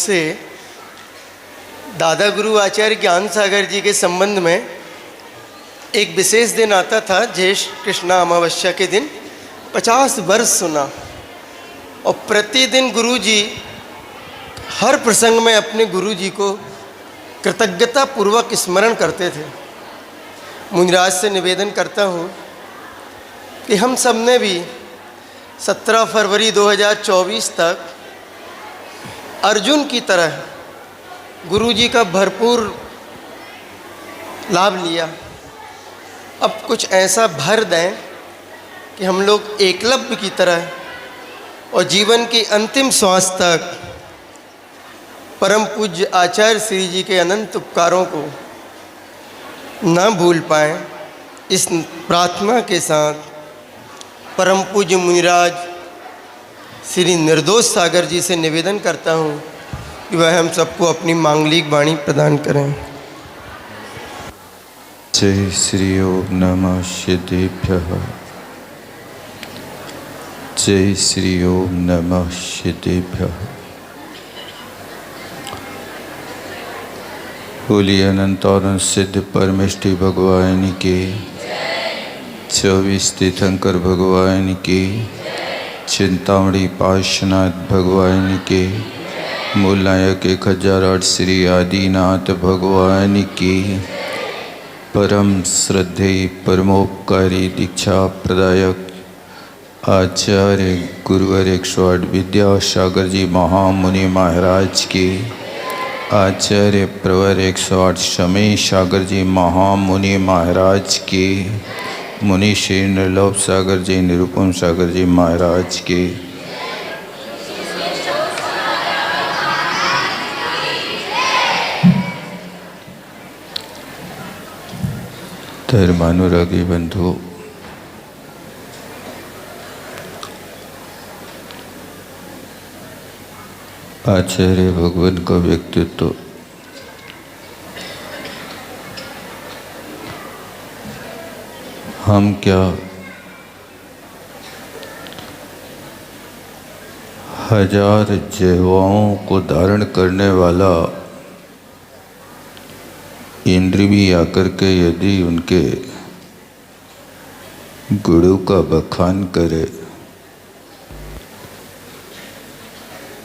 से दादा गुरु आचार्य ज्ञान सागर जी के संबंध में एक विशेष दिन आता था, ज्येष्ठ कृष्णा अमावस्या के दिन 50 वर्ष सुना। और प्रतिदिन गुरु जी हर प्रसंग में अपने गुरु जी को कृतज्ञता पूर्वक स्मरण करते थे। मुनिराज से निवेदन करता हूँ कि हम सब ने भी 17 फरवरी 2024 तक अर्जुन की तरह गुरु जी का भरपूर लाभ लिया। अब कुछ ऐसा भर दें कि हम लोग एकलव्य की तरह और जीवन की अंतिम श्वास तक परम पूज्य आचार्य श्री जी के अनंत उपकारों को न भूल पाएं। इस प्रार्थना के साथ परम पूज्य मुनिराज श्री निर्दोष सागर जी से निवेदन करता हूँ कि वह हम सबको अपनी मांगलिक वाणी प्रदान करें। जय श्री ओम नमः सिद्धेभ्यः। जय श्री ओम नमः सिद्धेभ्यः। बोलिए अनंत और सिद्ध परमेष्टि भगवान के, 24 तीर्थंकर भगवान के, चिंतामणि पार्श्वनाथ भगवान के, मूल नायक 1008 श्री आदिनाथ भगवान की, परम श्रद्धेय परमोपकारी दीक्षा प्रदायक आचार्य गुरुवर 108 विद्यासागर जी महामुनि महाराज के, आचार्य प्रवर 108 शमी सागर जी महामुनि महाराज के, मुनि श्री निर्लोभ सागर जी निरुपम सागर जी महाराज के, धर्मानुरागी बंधु, आचार्य भगवान का व्यक्तित्व हम क्या हजार जिह्वाओं को धारण करने वाला इंद्र भी आकर के यदि उनके गुरु का बखान करे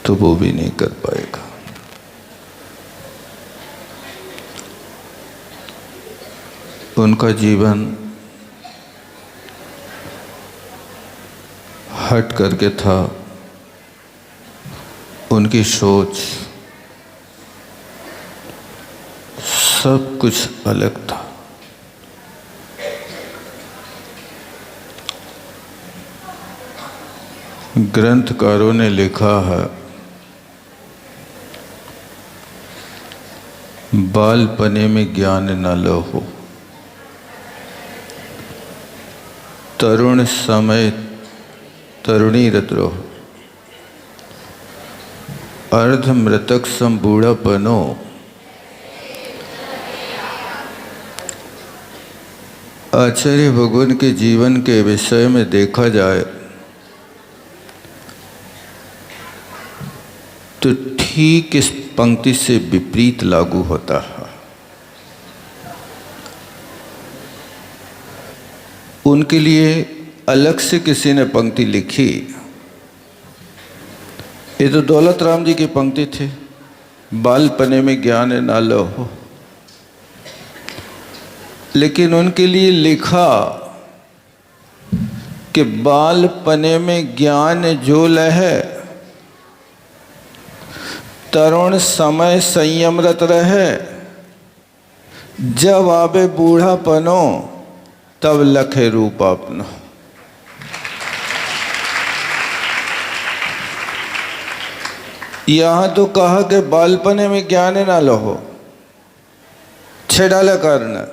तो वो भी नहीं कर पाएगा। उनका जीवन हट करके था, उनकी सोच सब कुछ अलग था। ग्रंथकारों ने लिखा है, बालपने में ज्ञान न लहो, तरुण समय तरुणी रत रहो, अर्ध मृतक सम बूढ़ापनो, आचार्य भगवान के जीवन के विषय में देखा जाए तो ठीक इस पंक्ति से विपरीत लागू होता है। उनके लिए अलग से किसी ने पंक्ति लिखी। ये तो दौलत राम जी की पंक्ति थी, बालपने में ज्ञान न लहो, लेकिन उनके लिए लिखा कि बालपने में ज्ञान जो लहे, तरुण समय संयमरत रहे, जब आवे बूढ़ापनो तब लखे रूप अपनो। यहाँ तो कहा कि बालपने में ज्ञान ना लहो, छेड़ाला करना,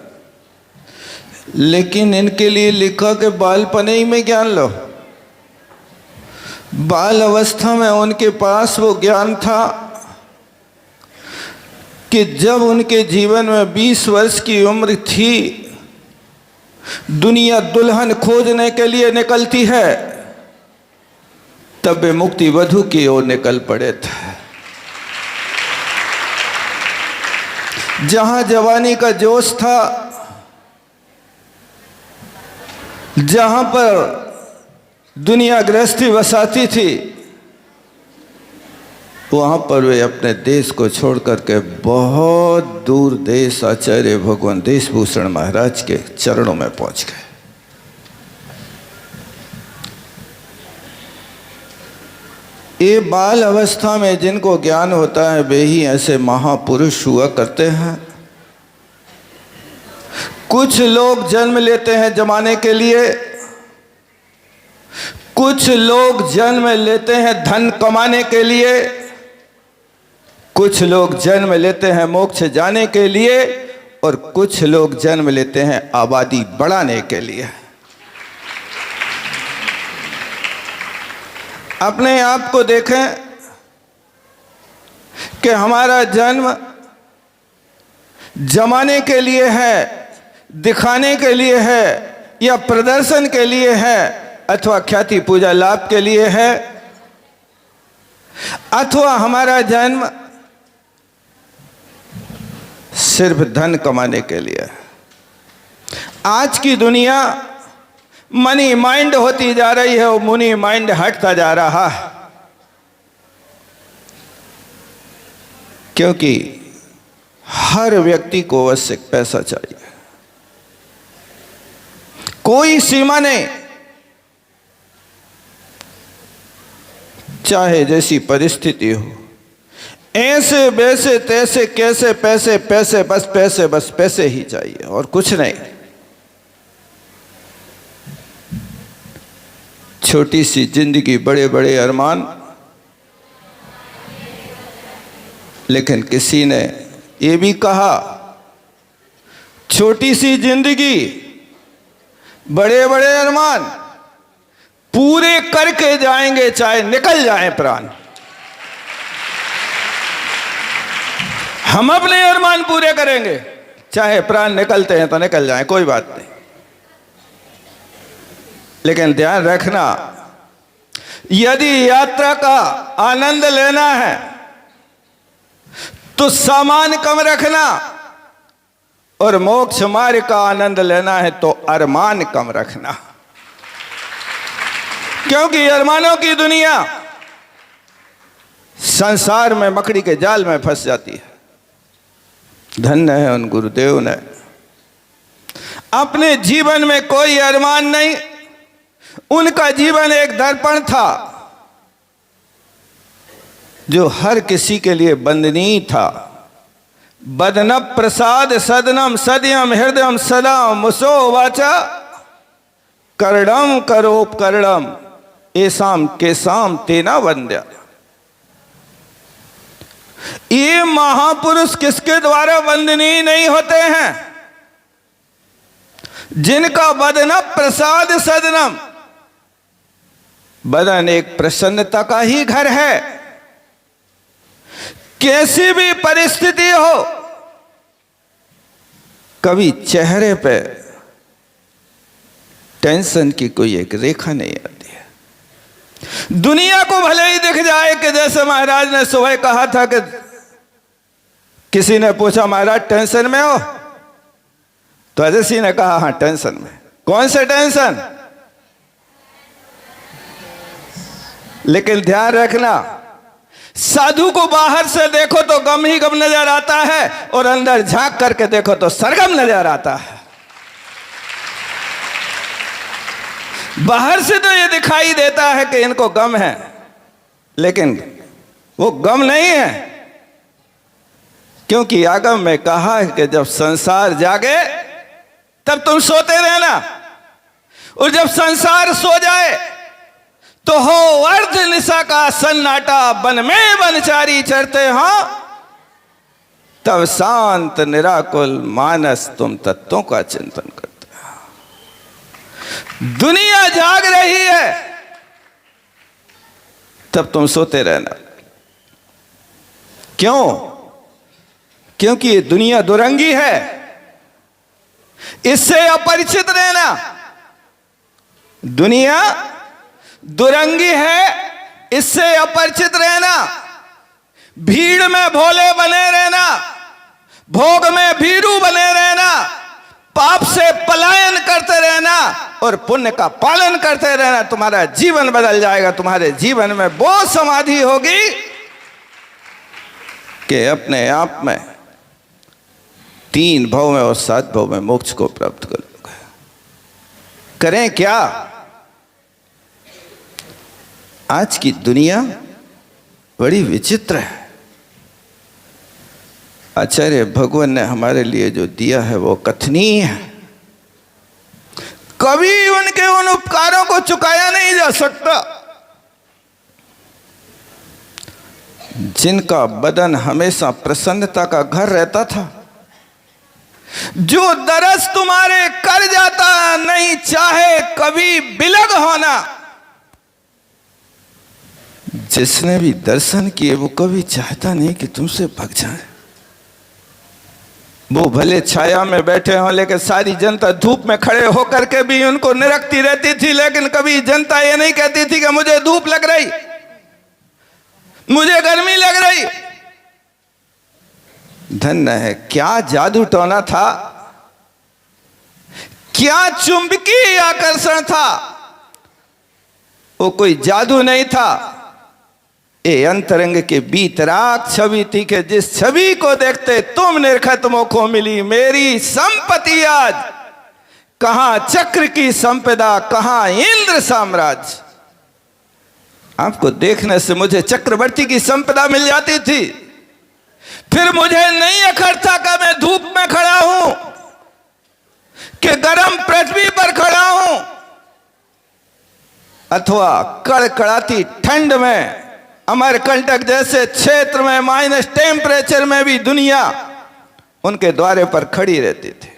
लेकिन इनके लिए लिखा कि बालपने ही में ज्ञान लो। बाल अवस्था में उनके पास वो ज्ञान था कि जब उनके जीवन में 20 वर्ष की उम्र थी, दुनिया दुल्हन खोजने के लिए निकलती है, तब वे मुक्ति वधु की ओर निकल पड़े थे। जहां जवानी का जोश था, जहां पर दुनिया गृहस्थी बसाती थी, वहां पर वे अपने देश को छोड़ करके बहुत दूर देश आचार्य भगवान देशभूषण महाराज के चरणों में पहुंच गए। ये बाल अवस्था में जिनको ज्ञान होता है वे ही ऐसे महापुरुष हुआ करते हैं। कुछ लोग जन्म लेते हैं जमाने के लिए, कुछ लोग जन्म लेते हैं धन कमाने के लिए, कुछ लोग जन्म लेते हैं मोक्ष जाने के लिए, और कुछ लोग जन्म लेते हैं आबादी बढ़ाने के लिए। अपने आप को देखें कि हमारा जन्म जमाने के लिए है, दिखाने के लिए है, या प्रदर्शन के लिए है, अथवा ख्याति पूजा लाभ के लिए है, अथवा हमारा जन्म सिर्फ धन कमाने के लिए। आज की दुनिया मनी माइंड होती जा रही है और मुनी माइंड हटता जा रहा है, क्योंकि हर व्यक्ति को आवश्यक पैसा चाहिए, कोई सीमा नहीं। चाहे जैसी परिस्थिति हो, ऐसे वैसे तैसे कैसे पैसे पैसे बस पैसे बस पैसे ही चाहिए और कुछ नहीं। छोटी सी जिंदगी, बड़े बड़े अरमान, लेकिन किसी ने ये भी कहा छोटी सी जिंदगी, बड़े बड़े अरमान, पूरे करके जाएंगे चाहे निकल जाए प्राण। हम अपने अरमान पूरे करेंगे, चाहे प्राण निकलते हैं तो निकल जाएं, कोई बात नहीं। लेकिन ध्यान रखना, यदि यात्रा का आनंद लेना है तो सामान कम रखना, और मोक्ष मार्ग का आनंद लेना है तो अरमान कम रखना, क्योंकि अरमानों की दुनिया संसार में मकड़ी के जाल में फंस जाती है। धन्य है उन गुरुदेव ने अपने जीवन में कोई अरमान नहीं, उनका जीवन एक दर्पण था जो हर किसी के लिए वंदनीय था। बदन प्रसाद सदनम सद्यम हृदयम सदा मुसो वाचा कर्णम करोपकर्णम एसाम केसाम तेना वंद्या। ये महापुरुष किसके द्वारा वंदनीय नहीं होते हैं? जिनका बदन प्रसाद सदनम, बदन एक प्रसन्नता का ही घर है। कैसी भी परिस्थिति हो, कभी चेहरे पे टेंशन की कोई एक रेखा नहीं आती है। दुनिया को भले ही दिख जाए कि जैसे महाराज ने सुबह कहा था कि किसी ने पूछा महाराज टेंशन में हो, तो अजय सिंह ने कहा हाँ टेंशन में। कौन से टेंशन? लेकिन ध्यान रखना, साधु को बाहर से देखो तो गम ही गम नजर आता है, और अंदर झांक करके देखो तो सरगम नजर आता है। बाहर से तो ये दिखाई देता है कि इनको गम है, लेकिन वो गम नहीं है, क्योंकि आगम में कहा है कि जब संसार जागे तब तुम सोते रहना, और जब संसार सो जाए तो हो अर्ध निशा का सन्नाटा, बन में बनचारी चढ़ते हो, तब शांत निराकुल मानस तुम तत्वों का चिंतन करते हो। दुनिया जाग रही है तब तुम सोते रहना। क्यों? क्योंकि ये दुनिया दुरंगी है, इससे अपरिचित रहना। दुनिया दुरंगी है, इससे अपरिचित रहना। भीड़ में भोले बने रहना, भोग में भीरू बने रहना, पाप से पलायन करते रहना और पुण्य का पालन करते रहना, तुम्हारा जीवन बदल जाएगा। तुम्हारे जीवन में वो समाधि होगी कि अपने आप में 3 भव में और 7 भव में मोक्ष को प्राप्त कर लोगे। करें क्या? आज की दुनिया बड़ी विचित्र है। आचार्य भगवान ने हमारे लिए जो दिया है वो कथनीय है। कभी उनके उन उपकारों को चुकाया नहीं जा सकता। जिनका बदन हमेशा प्रसन्नता का घर रहता था, जो दरस तुम्हारे कर जाता, नहीं चाहे कभी बिलग होना। जिसने भी दर्शन किए वो कभी चाहता नहीं कि तुमसे भग जाए। वो भले छाया में बैठे हों, लेकिन सारी जनता धूप में खड़े होकर के भी उनको निरखती रहती थी, लेकिन कभी जनता ये नहीं कहती थी कि मुझे धूप लग रही, मुझे गर्मी लग रही। धन्य है। क्या जादू टोना था, क्या चुंबकीय आकर्षण था। वो कोई जादू नहीं था, ये अंतरंग के बीतराग छवि थी कि जिस छवि को देखते तुम निर्खत मुखो मिली मेरी संपत्ति आज। कहां चक्र की संपदा, कहां इंद्र साम्राज्य। आपको देखने से मुझे चक्रवर्ती की संपदा मिल जाती थी, फिर मुझे नहीं अखरता कि मैं धूप में खड़ा हूं कि गर्म पृथ्वी पर खड़ा हूं, अथवा कड़कड़ाती ठंड में अमरकंटक जैसे क्षेत्र में माइनस टेम्परेचर में भी दुनिया उनके द्वारे पर खड़ी रहती थी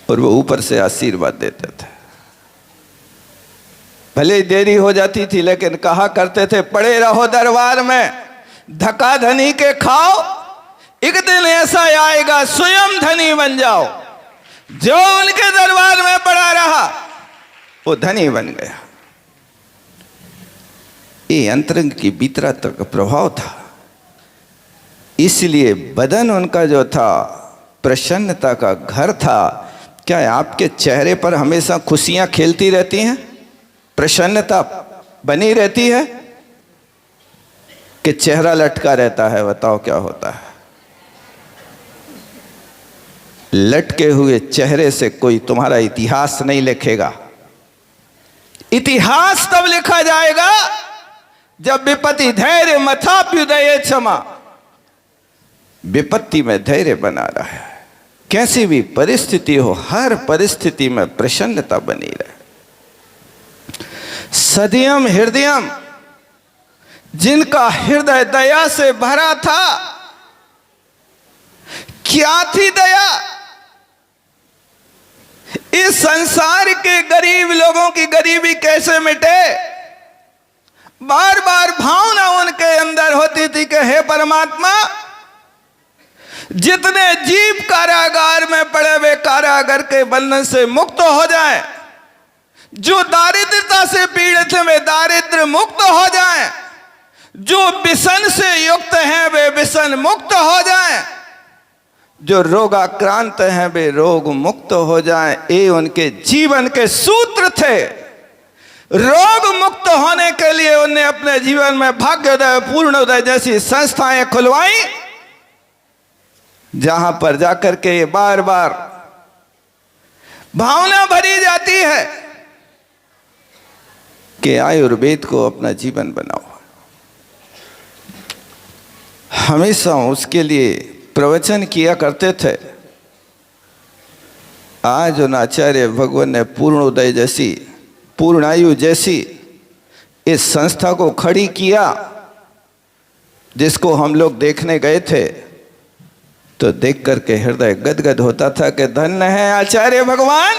और वो ऊपर से आशीर्वाद देते थे। भले ही देरी हो जाती थी, लेकिन कहा करते थे पड़े रहो दरबार में, धक्का धनी के खाओ, एक दिन ऐसा आएगा स्वयं धनी बन जाओ। जो उनके दरबार में पड़ा रहा वो धनी बन गया। ये अंतरंग की भीतरा तक प्रभाव था। इसलिए बदन उनका जो था प्रसन्नता का घर था। क्या आपके चेहरे पर हमेशा खुशियां खेलती रहती हैं, प्रसन्नता बनी रहती है कि चेहरा लटका रहता है? बताओ क्या होता है? लटके हुए चेहरे से कोई तुम्हारा इतिहास नहीं लिखेगा। इतिहास तब लिखा जाएगा जब विपत्ति धैर्य मथाप्युदय क्षमा। विपत्ति में धैर्य बना रहा है, कैसी भी परिस्थिति हो हर परिस्थिति में प्रसन्नता बनी रहे। सदयम हृदयम, जिनका हृदय दया से भरा था। क्या थी दया? इस संसार के गरीब लोगों की गरीबी कैसे मिटे? बार बार भावना उनके अंदर होती थी कि हे परमात्मा, जितने जीव कारागार में पड़े हुए कारागार के बंधन से मुक्त हो जाएं, जो दारिद्रता से पीड़ित हैं वे दारिद्र मुक्त हो जाएं, जो विषण से युक्त हैं वे विषण मुक्त हो जाएं, जो रोगाक्रांत हैं वे रोग मुक्त हो जाएं। ये उनके जीवन के सूत्र थे। रोग मुक्त होने के लिए उन्हें अपने जीवन में भाग्योदय, पूर्णोदय जैसी संस्थाएं खुलवाई, जहां पर जाकर के ये बार बार भावना भरी जाती है कि आयुर्वेद को अपना जीवन बनाओ। हमेशा उसके लिए प्रवचन किया करते थे। आज उन आचार्य भगवान ने पूर्णोदय जैसी, पूर्णायु जैसी इस संस्था को खड़ी किया, जिसको हम लोग देखने गए थे तो देख करके हृदय गदगद होता था कि धन्य है आचार्य भगवान,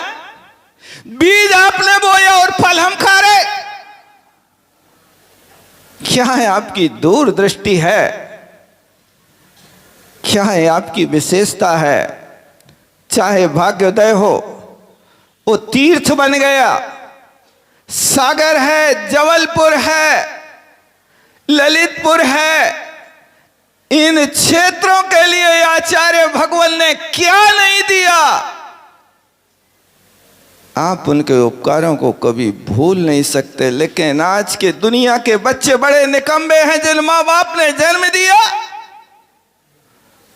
बीज आपने बोया और फल हम खा रहे। क्या है आपकी दूरदृष्टि है, क्या है आपकी विशेषता है। चाहे भाग्योदय हो, वो तीर्थ बन गया। सागर है, जबलपुर है, ललितपुर है, इन क्षेत्रों के लिए आचार्य भगवान ने क्या नहीं दिया। आप उनके उपकारों को कभी भूल नहीं सकते। लेकिन आज के दुनिया के बच्चे बड़े निकम्बे हैं। जिन माँ बाप ने जन्म दिया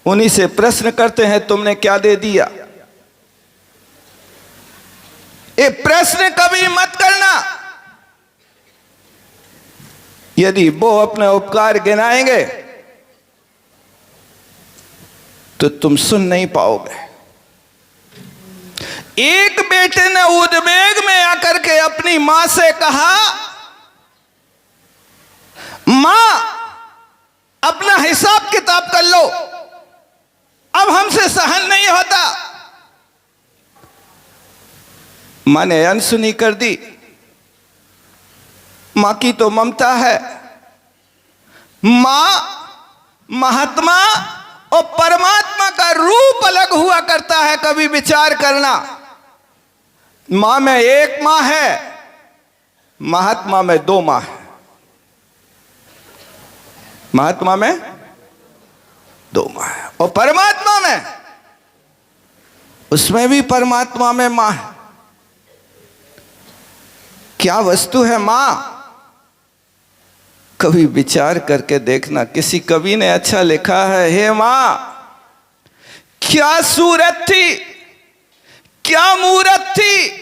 उन्हीं से प्रश्न करते हैं तुमने क्या दे दिया। ये प्रश्न कभी मत करना। यदि वो अपने उपकार गिनाएंगे तो तुम सुन नहीं पाओगे। एक बेटे ने उद्वेग में आकर के अपनी मां से कहा, मां अपना हिसाब किताब कर लो, अब हमसे सहन नहीं होता। मां ने अनसुनी कर दी। मां की तो ममता है। मां महात्मा और परमात्मा का रूप अलग हुआ करता है। कभी विचार करना। मां में एक मां है, महात्मा में दो मां है। महात्मा में दो मां है और परमात्मा में, उसमें भी परमात्मा में मां है। क्या वस्तु है मां? कभी विचार करके देखना। किसी कवि ने अच्छा लिखा है, हे मां क्या सूरत थी, क्या मूरत थी,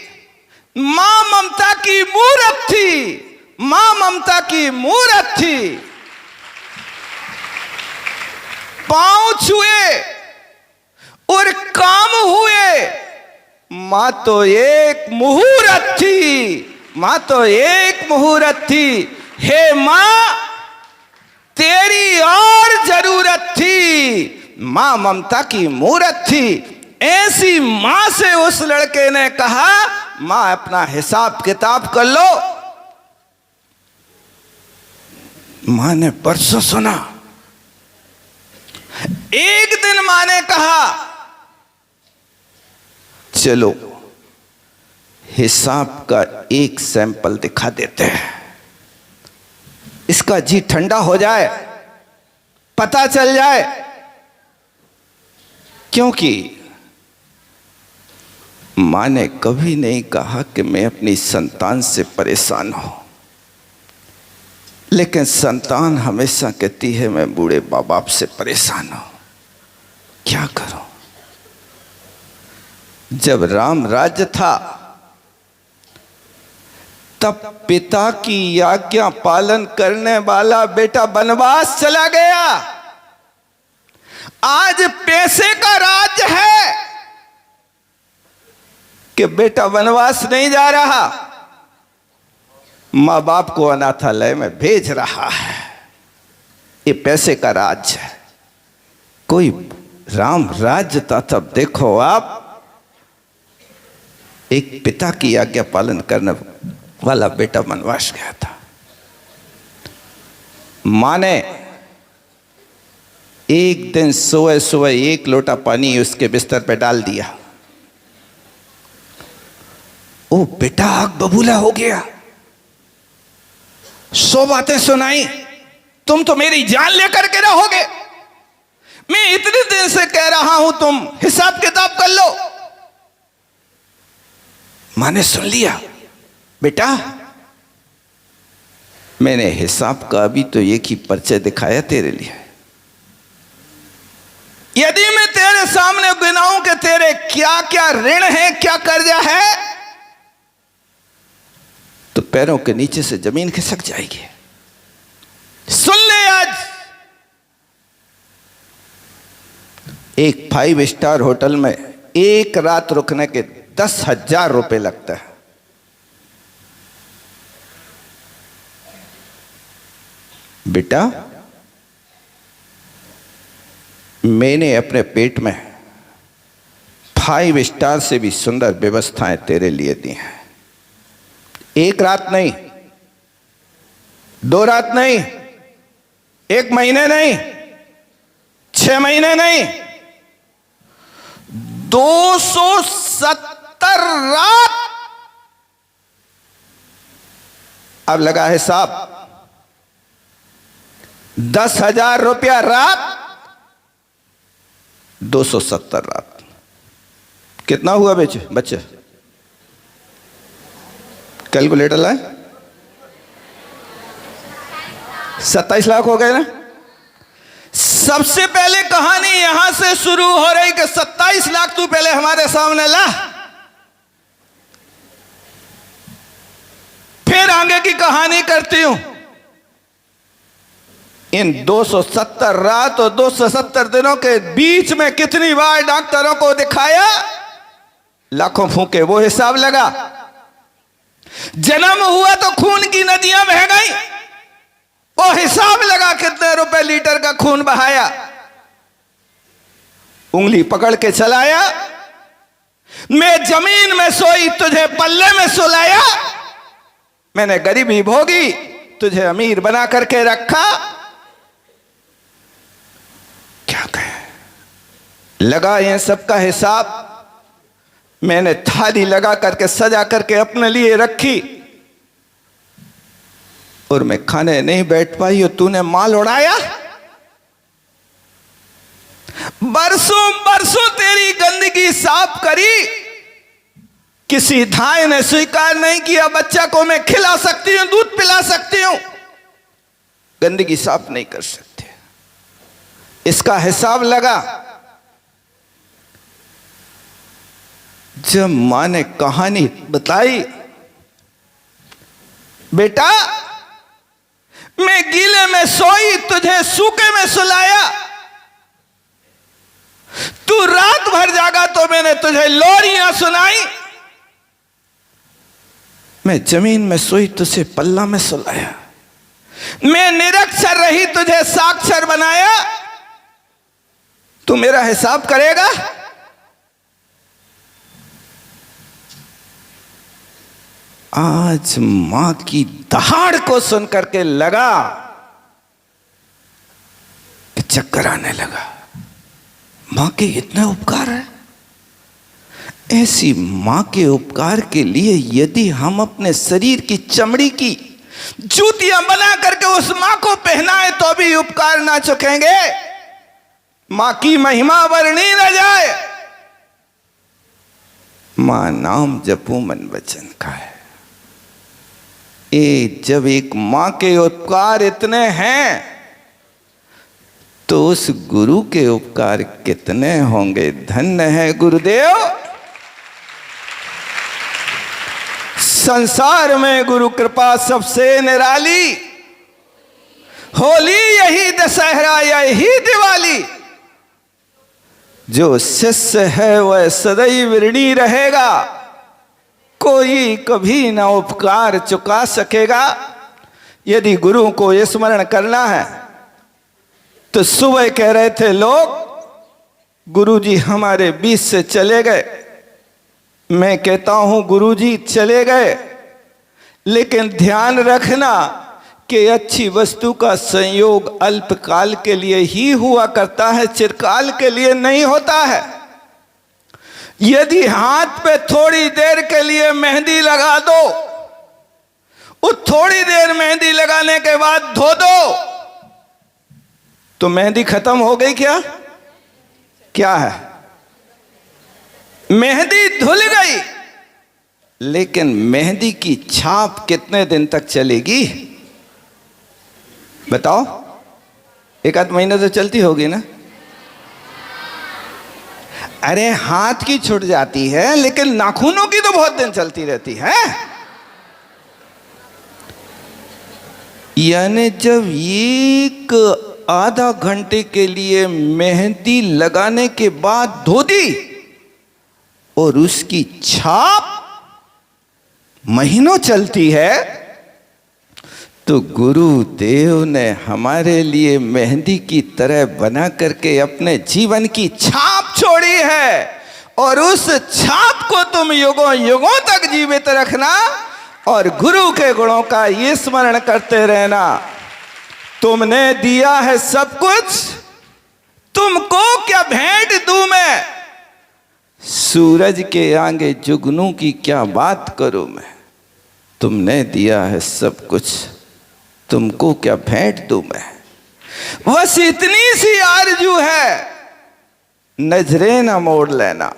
मां ममता की मूरत थी, मां ममता की मूरत थी। पांव छुए और काम हुए, मां तो एक मुहूर्त थी, मां तो एक मुहूर्त थी। हे मां तेरी और जरूरत थी, मां ममता की मूरत थी। ऐसी मां से उस लड़के ने कहा, मां अपना हिसाब किताब कर लो। मां ने परसों सुना। एक दिन मां ने कहा, चलो हिसाब का एक सैंपल दिखा देते हैं, इसका जी ठंडा हो जाए, पता चल जाए। क्योंकि मां ने कभी नहीं कहा कि मैं अपनी संतान से परेशान हूं, लेकिन संतान हमेशा कहती है मैं बूढ़े मां बाप से परेशान हूं, क्या करूं। जब राम राज्य था तब पिता की आज्ञा पालन करने वाला बेटा वनवास चला गया। आज पैसे का राज है कि बेटा वनवास नहीं जा रहा, मां बाप को अनाथालय में भेज रहा है। ये पैसे का राज है। कोई राम राज्य था तब देखो आप, एक पिता की आज्ञा पालन करने वाला बेटा वनवास गया था। मां ने एक दिन सुबह सुबह एक लोटा पानी उसके बिस्तर पे डाल दिया। ओ बेटा आग बबूला हो गया, 100 बातें सुनाई, तुम तो मेरी जान लेकर के रहोगे। मैं इतने दिन से कह रहा हूं तुम हिसाब किताब कर लो। मां ने सुन लिया। बेटा मैंने हिसाब का अभी तो एक ही परिचय दिखाया तेरे लिए। यदि मैं तेरे सामने गिनाऊं कि तेरे क्या क्या ऋण है, क्या कर्जा है, तो पैरों के नीचे से जमीन खिसक जाएगी। सुन ले, आज एक 5 स्टार होटल में एक रात रुकने के 10,000 रुपए लगता है। बेटा मैंने अपने पेट में 5 स्टार से भी सुंदर व्यवस्थाएं तेरे लिए दी हैं। एक रात नहीं, 2 रात नहीं, 1 महीने नहीं, 6 महीने नहीं, 270 रात। अब लगा हिसाब, 10,000 रुपया रात 270 रात। कितना हुआ बच्चे? कैलकुलेटर लाए? 27 लाख हो गए ना। सबसे पहले कहानी यहां से शुरू हो रही कि 27 लाख तू पहले हमारे सामने ला, फिर आगे की कहानी करती हूं। इन 270 रात और 270 दिनों के बीच में कितनी बार डॉक्टरों को दिखाया, लाखों फूंके, वो हिसाब लगा। जन्म हुआ तो खून की नदियां बह गई, वो हिसाब लगा कितने रुपए लीटर का खून बहाया। उंगली पकड़ के चलाया, मैं जमीन में सोई तुझे पल्ले में सुलाया, मैंने गरीबी भोगी तुझे अमीर बना करके रखा। क्या कहे, लगा ये सबका हिसाब। मैंने थाली लगा करके सजा करके अपने लिए रखी और मैं खाने नहीं बैठ पाई और तूने माल उड़ाया। बरसों बरसों तेरी गंदगी साफ करी, किसी धाय ने स्वीकार नहीं किया बच्चा को मैं खिला सकती हूं, दूध पिला सकती हूं, गंदगी साफ नहीं कर सकती। इसका हिसाब लगा। जब मां ने कहानी बताई, बेटा मैं गीले में सोई तुझे सूखे में सुलाया, तू रात भर जागा तो मैंने तुझे लोरियां सुनाई, मैं जमीन में सोई तुझे पल्ला में सुलाया, मैं निरक्षर रही तुझे साक्षर बनाया। तू मेरा हिसाब करेगा? आज मां की दहाड़ को सुन करके लगा कि चक्कर आने लगा। मां के इतने उपकार है। ऐसी मां के उपकार के लिए यदि हम अपने शरीर की चमड़ी की जूतियां बना करके उस मां को पहनाए तो भी उपकार ना चुकेंगे। मां की महिमा वर्णी न जाए। मां नाम जपू मन वचन का है। जब एक मां के उपकार इतने हैं तो उस गुरु के उपकार कितने होंगे। धन्य है गुरुदेव। संसार में गुरु कृपा सबसे निराली, होली यही दशहरा यही दिवाली। जो शिष्य है वह सदैव ऋणी रहेगा, कोई कभी ना उपकार चुका सकेगा। यदि गुरु को स्मरण करना है तो सुबह कह रहे थे लोग गुरुजी हमारे बीच से चले गए। मैं कहता हूं गुरुजी चले गए, लेकिन ध्यान रखना कि अच्छी वस्तु का संयोग अल्पकाल के लिए ही हुआ करता है, चिरकाल के लिए नहीं होता है। यदि हाथ पे थोड़ी देर के लिए मेहंदी लगा दो, उस थोड़ी देर मेहंदी लगाने के बाद धो दो तो मेहंदी खत्म हो गई क्या? क्या है? मेहंदी धुल गई, लेकिन मेहंदी की छाप कितने दिन तक चलेगी बताओ? एक आध महीने तो चलती होगी ना। अरे हाथ की छूट जाती है, लेकिन नाखूनों की तो बहुत दिन चलती रहती है। यानी जब एक आधा घंटे के लिए मेहंदी लगाने के बाद धो दी और उसकी छाप महीनों चलती है, तो गुरुदेव ने हमारे लिए मेहंदी की तरह बना करके अपने जीवन की छाप छोड़ी है। और उस छाप को तुम युगों युगों तक जीवित रखना और गुरु के गुणों का ये स्मरण करते रहना। तुमने दिया है सब कुछ, तुमको क्या भेंट दूं मैं? सूरज के आगे जुगनू की क्या बात करूं मैं? तुमने दिया है सब कुछ, तुमको क्या भेंट दूं मैं? बस इतनी सी आरजू है नजरें न मोड़ लेना।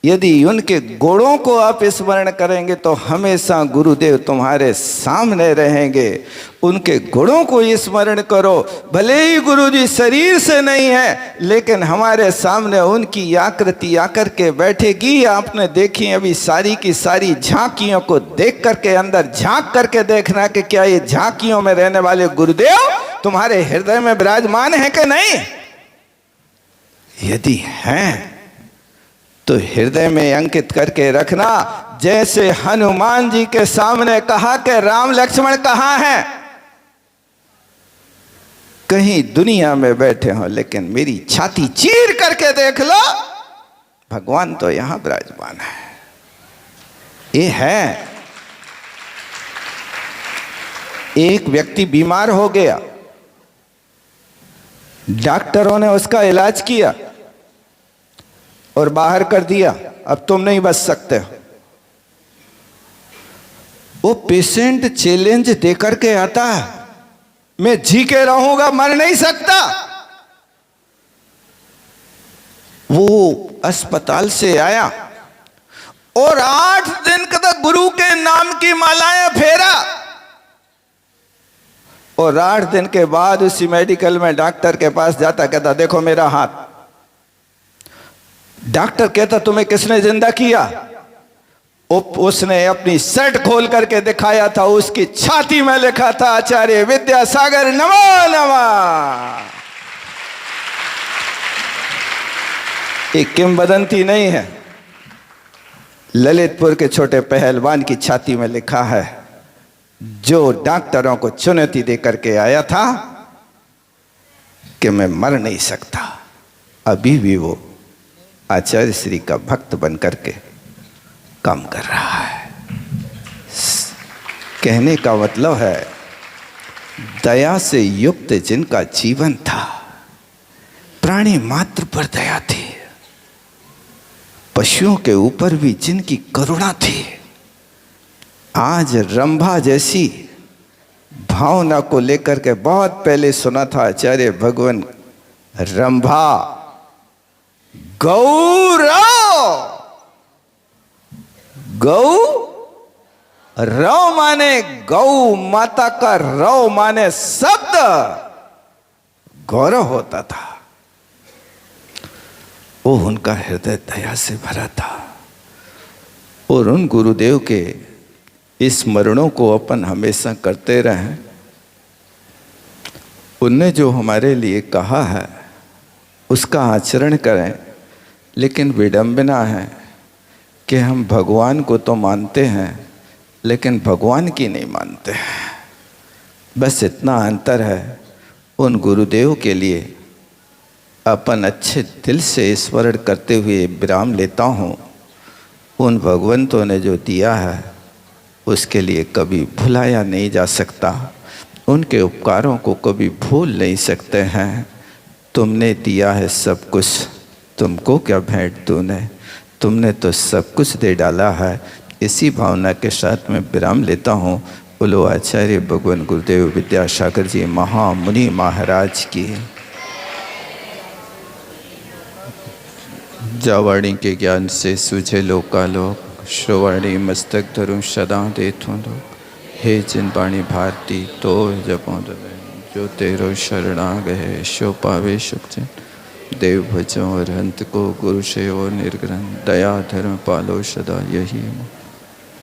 यदि उनके गुणों को आप स्मरण करेंगे तो हमेशा गुरुदेव तुम्हारे सामने रहेंगे। उनके गुणों को स्मरण करो। भले ही गुरुजी शरीर से नहीं है, लेकिन हमारे सामने उनकी आकृति आकर के बैठेगी। आपने देखी अभी सारी की सारी झांकियों को देख करके अंदर झांक करके देखना कि क्या ये झांकियों में रहने वाले गुरुदेव तुम्हारे हृदय में विराजमान है कि नहीं। यदि हैं तो हृदय में अंकित करके रखना। जैसे हनुमान जी के सामने कहा कि राम लक्ष्मण कहाँ हैं, कहीं दुनिया में बैठे हो लेकिन मेरी छाती चीर करके देख लो, भगवान तो यहां विराजमान है। ये है। एक व्यक्ति बीमार हो गया, डॉक्टरों ने उसका इलाज किया और बाहर कर दिया, अब तुम नहीं बच सकते हो। वो पेशेंट चैलेंज देकर के आता है, मैं जी के रहूंगा, मर नहीं सकता। वो अस्पताल से आया और 8 दिन तक गुरु के नाम की मालाएं फेरा, और 8 दिन के बाद उसी मेडिकल में डॉक्टर के पास जाता, कहता देखो मेरा हाथ। डॉक्टर कहता तुम्हें किसने जिंदा किया। उसने अपनी शर्ट खोल करके दिखाया था, उसकी छाती में लिखा था आचार्य विद्यासागर नमो नमः। एक किंवदंती नहीं है, ललितपुर के छोटे पहलवान की छाती में लिखा है, जो डॉक्टरों को चुनौती दे करके आया था कि मैं मर नहीं सकता, अभी भी वो आचार्य श्री का भक्त बन करके काम कर रहा है। कहने का मतलब है, दया से युक्त जिनका जीवन था, प्राणी मात्र पर दया थी, पशुओं के ऊपर भी जिनकी करुणा थी, आज रंभा जैसी भावना को लेकर के बहुत पहले सुना था आचार्य भगवान, रंभा गौरव, गौ रव माने गौ माता का रव माने शब्द गौरव होता था। वो उनका हृदय दया से भरा था। और उन गुरुदेव के स्मरणों को अपन हमेशा करते रहें। उनने जो हमारे लिए कहा है उसका आचरण करें। लेकिन विडंबना है कि हम भगवान को तो मानते हैं लेकिन भगवान की नहीं मानते हैं। बस इतना अंतर है। उन गुरुदेव के लिए अपन अच्छे दिल से स्मरण करते हुए विराम लेता हूँ। उन भगवंतों ने जो दिया है उसके लिए कभी भुलाया नहीं जा सकता। उनके उपकारों को कभी भूल नहीं सकते हैं। तुमने दिया है सब कुछ, तुमको क्या भेंट तूने, तुमने तो सब कुछ दे डाला है। इसी भावना के साथ मैं विराम लेता हूँ। बोलो आचार्य भगवान गुरुदेव विद्यासागर जी महामुनि महाराज की। जावाणी के ज्ञान से सूझे लोकालोक, श्रवाणी मस्तक धरूं सदा देथूं लोक। हे जिनवाणी भारती तो जपों जो तेरो शरणा गए शो पावे सुख जन। देव भजो और हंत को गुरु सेवो निर्ग्रहण, दया धर्म पालो सदा यही मोह।